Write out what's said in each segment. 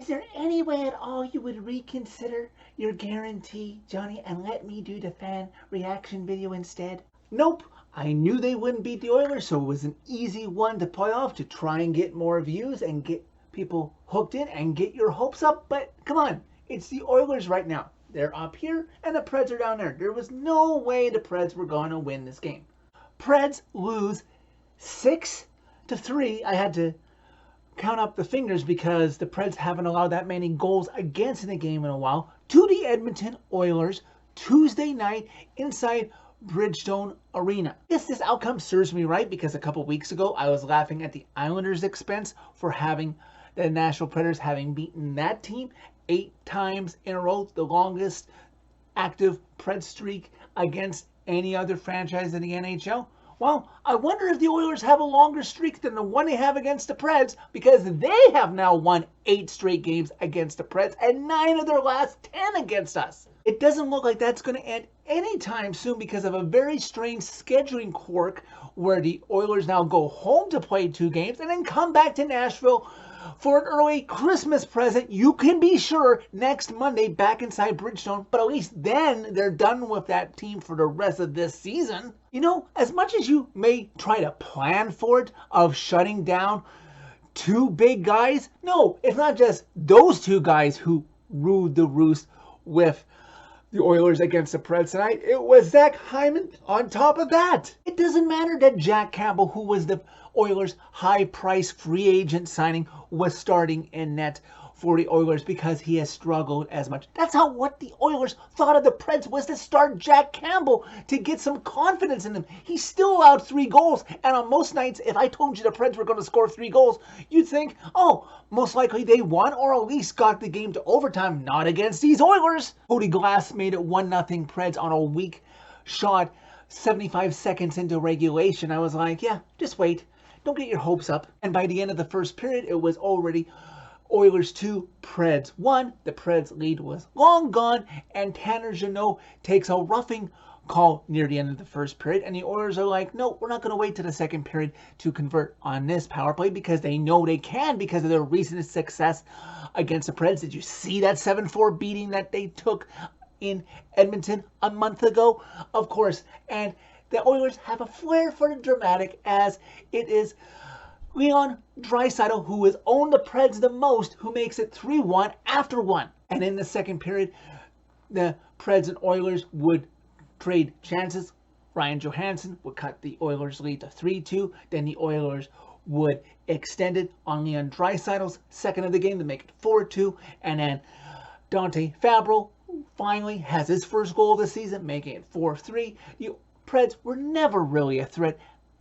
Is there any way at all you would reconsider your guarantee, Johnny, and let me do the fan reaction video instead? Nope. I knew they wouldn't beat the Oilers, so it was an easy one to play off to try and get more views and get people hooked in and get your hopes up. But come on, it's the Oilers right now. They're up here and the Preds are down there. There was no way the Preds were going to win this game. Preds lose 6-3. I had to count up the fingers because the Preds haven't allowed that many goals against in a game in a while, to the Edmonton Oilers Tuesday night inside Bridgestone Arena. Yes, this outcome serves me right because a couple weeks ago I was laughing at the Islanders' expense for having the Nashville Predators having beaten that team 8 times in a row, the longest active Pred streak against any other franchise in the NHL. Well, I wonder if the Oilers have a longer streak than the one they have against the Preds, because they have now won 8 straight games against the Preds and 9 of their last 10 against us. It doesn't look like that's going to end anytime soon because of a very strange scheduling quirk where the Oilers now go home to play 2 games and then come back to Nashville for an early Christmas present. You can be sure next Monday back inside Bridgestone, but at least then they're done with that team for the rest of this season. You know, as much as you may try to plan for it of shutting down 2 big guys, no, it's not just those 2 guys who ruled the roost with the Oilers against the Preds tonight. It was Zach Hyman on top of that. It doesn't matter that Jack Campbell, who was the Oilers' high-price free agent signing, was starting in net for the Oilers because he has struggled as much. That's how what the Oilers thought of the Preds was to start Jack Campbell to get some confidence in them. He still allowed 3 goals, and on most nights, if I told you the Preds were going to score 3 goals, you'd think, oh, most likely they won or at least got the game to overtime. Not against these Oilers. Cody Glass made it 1-0 Preds on a weak shot 75 seconds into regulation. I was like, yeah, just wait. Don't get your hopes up. And by the end of the first period, it was already Oilers 2, Preds 1. The Preds lead was long gone, and Tanner Jeannot takes a roughing call near the end of the first period, and the Oilers are like, no, we're not going to wait to the second period to convert on this power play because they know they can because of their recent success against the Preds. Did you see that 7-4 beating that they took in Edmonton a month ago? Of course, and the Oilers have a flair for the dramatic, as it is Leon Draisaitl, who has owned the Preds the most, who makes it 3-1 after 1. And in the second period, the Preds and Oilers would trade chances. Ryan Johansson would cut the Oilers' lead to 3-2. Then the Oilers would extend it on Leon Draisaitl's second of the game to make it 4-2. And then Dante Fabro finally has his first goal of the season, making it 4-3. The Preds were never really a threat.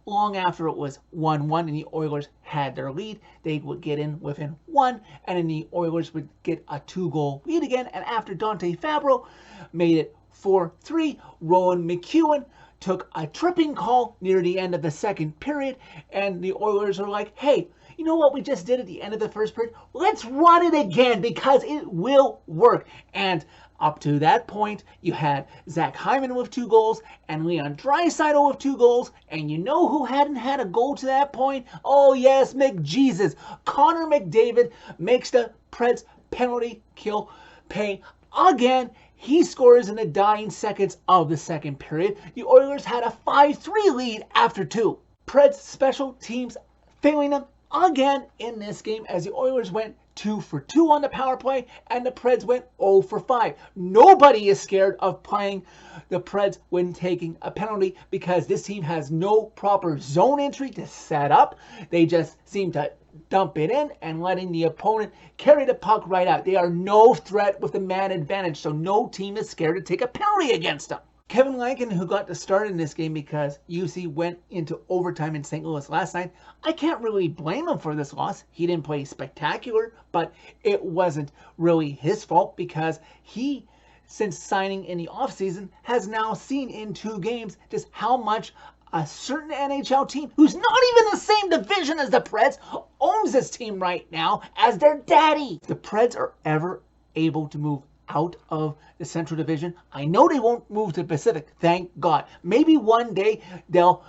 Long after it was 1-1 and the Oilers had their lead, they would get in within 1, and then the Oilers would get a 2-goal lead again. And after Dante Fabro made it 4-3, Rowan McEwen took a tripping call near the end of the second period, and the Oilers are like, hey, you know what we just did at the end of the first period? Let's run it again because it will work. And up to that point, you had Zach Hyman with 2 goals and Leon Draisaitl with 2 goals. And you know who hadn't had a goal to that point? Oh yes, McJesus. Connor McDavid makes the Preds penalty kill pay again. He scores in the dying seconds of the second period. The Oilers had a 5-3 lead after 2. Preds special teams failing them again in this game as the Oilers went 2 for 2 on the power play and the Preds went 0 for 5. Nobody is scared of playing the Preds when taking a penalty because this team has no proper zone entry to set up. They just seem to dump it in and letting the opponent carry the puck right out. They are no threat with the man advantage, so no team is scared to take a penalty against them. Kevin Lankin, who got the start in this game because UC went into overtime in St. Louis last night, I can't really blame him for this loss. He didn't play spectacular, but it wasn't really his fault because he, since signing in the offseason, has now seen in 2 games just how much a certain NHL team, who's not even the same division as the Preds, owns this team right now as their daddy. If the Preds are ever able to move out of the Central Division, I know they won't move to the Pacific, thank God. Maybe one day they'll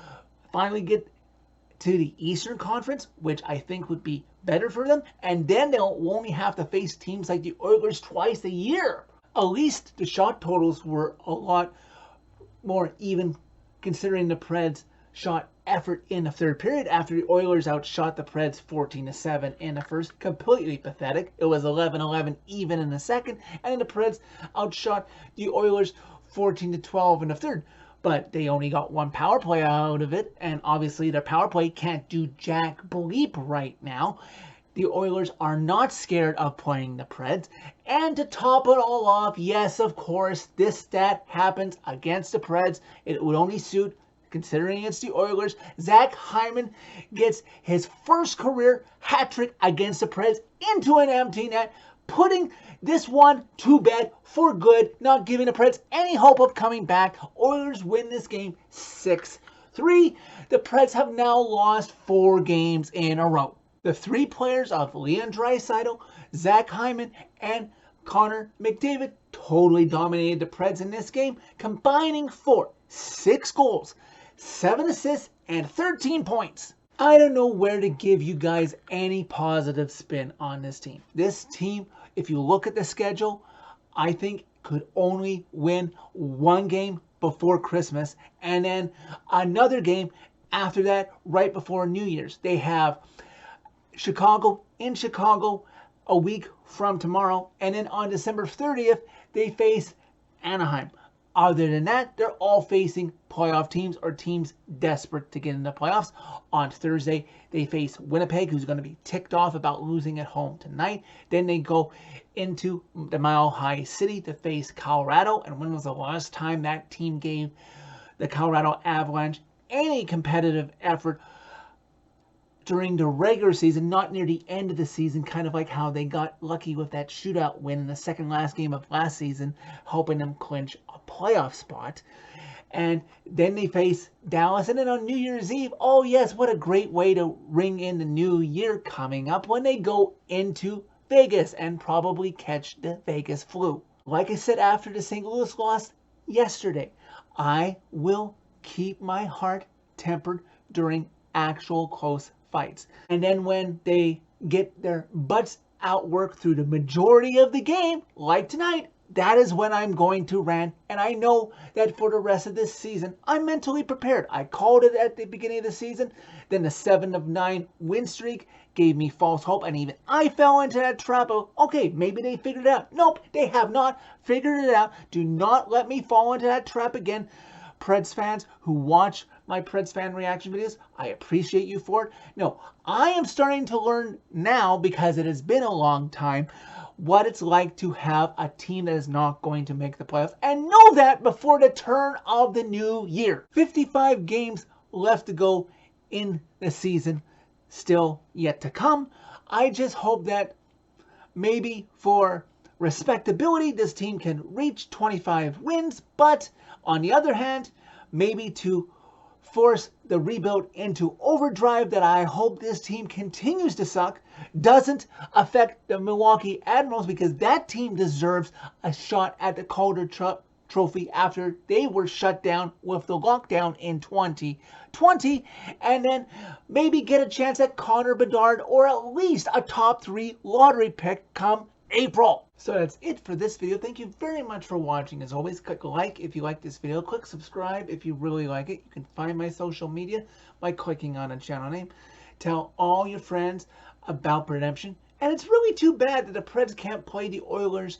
finally get to the Eastern Conference, which I think would be better for them, and then they'll only have to face teams like the Oilers twice a year. At least the shot totals were a lot more even, considering the Preds shot effort in the third period after the Oilers outshot the Preds 14-7 in the first. Completely pathetic. It was 11-11 even in the second, and then the Preds outshot the Oilers 14-12 in the third. But they only got one power play out of it, and obviously their power play can't do jack bleep right now. The Oilers are not scared of playing the Preds. And to top it all off, yes, of course, this stat happens against the Preds. It would only suit, considering it's the Oilers. Zach Hyman gets his first career hat trick against the Preds into an empty net, putting this one to bed for good, not giving the Preds any hope of coming back. Oilers win this game 6-3. The Preds have now lost 4 games in a row. The 3 players of Leon Draisaitl, Zach Hyman, and Connor McDavid totally dominated the Preds in this game, combining for 6 goals, 7 assists, and 13 points. I don't know where to give you guys any positive spin on this team. This team, if you look at the schedule, I think could only win 1 game before Christmas, and then another game after that, right before New Year's. They have Chicago in Chicago a week from tomorrow, and then on December 30th they face Anaheim. Other than that, they're all facing playoff teams or teams desperate to get into the playoffs. On Thursday they face Winnipeg, who's going to be ticked off about losing at home tonight. Then they go into the Mile High City to face Colorado, and when was the last time that team gave the Colorado Avalanche any competitive effort during the regular season, not near the end of the season, kind of like how they got lucky with that shootout win in the second last game of last season, helping them clinch a playoff spot. And then they face Dallas, and then on New Year's Eve, oh yes, what a great way to ring in the new year coming up when they go into Vegas and probably catch the Vegas flu. Like I said after the St. Louis loss yesterday, I will keep my heart tempered during actual close fights. And then when they get their butts outworked through the majority of the game, like tonight, that is when I'm going to rant. And I know that for the rest of this season, I'm mentally prepared. I called it at the beginning of the season. Then the 7-9 win streak gave me false hope. And even I fell into that trap of, okay, maybe they figured it out. Nope, they have not figured it out. Do not let me fall into that trap again. Preds fans who watch my Preds fan reaction videos, I appreciate you for it. No, I am starting to learn now, because it has been a long time, what it's like to have a team that is not going to make the playoffs, and know that before the turn of the new year. 55 games left to go in the season, still yet to come. I just hope that maybe for respectability, this team can reach 25 wins, but on the other hand, maybe to force the rebuild into overdrive that I hope this team continues to suck, doesn't affect the Milwaukee Admirals, because that team deserves a shot at the Calder Trophy after they were shut down with the lockdown in 2020, and then maybe get a chance at Connor Bedard or at least a top 3 lottery pick come April. So that's it for this video. Thank you very much for watching. As always, click like if you like this video. Click subscribe if you really like it. You can find my social media by clicking on a channel name. Tell all your friends about Redemption. And it's really too bad that the Preds can't play the Oilers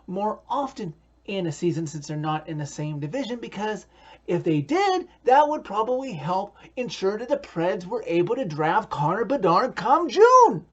more often in a season, since they're not in the same division, because if they did, that would probably help ensure that the Preds were able to draft Connor Bedard come June.